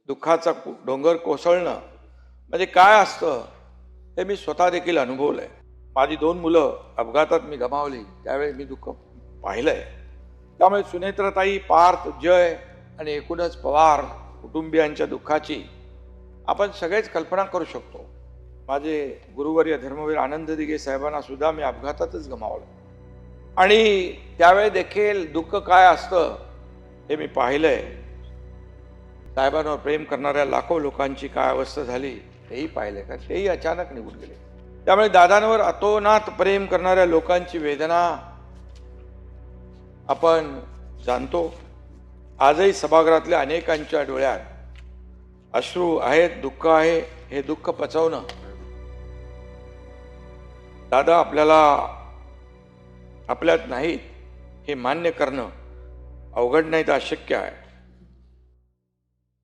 दुःखाचा डोंगर कोसळणं म्हणजे काय असतं हे मी स्वतः देखील अनुभवलंय. माझी 2 मुलं अपघातात मी गमावली, त्यावेळी मी दुःख पाहिलंय. त्यामुळे सुनेत्राताई, पार्थ, जय आणि एकूणच पवार कुटुंबियांच्या दुःखाची आपण सगळेच कल्पना करू शकतो. माझे गुरुवर्य धर्मवीर आनंद दिघे साहेबांना सुद्धा मी अपघातातच गमावलं आणि त्यावेळी देखील दुःख काय असतं हे मी पाहिलंय. साहेबांवर प्रेम करणाऱ्या लाखो लोकांची काय अवस्था झाली हेही पाहिलंय, का तेही अचानक निघून गेले. त्यामुळे दादांवर अतोनात प्रेम करणाऱ्या लोकांची वेदना आपण जाणतो. आजही सभागृहातल्या अनेकांच्या डोळ्यात अश्रू आहेत, दुःख आहे. हे दुःख पचवणं दादा आपल्यात नाहीत हे मान्य करणं अवघड नाही तर अशक्य आहे.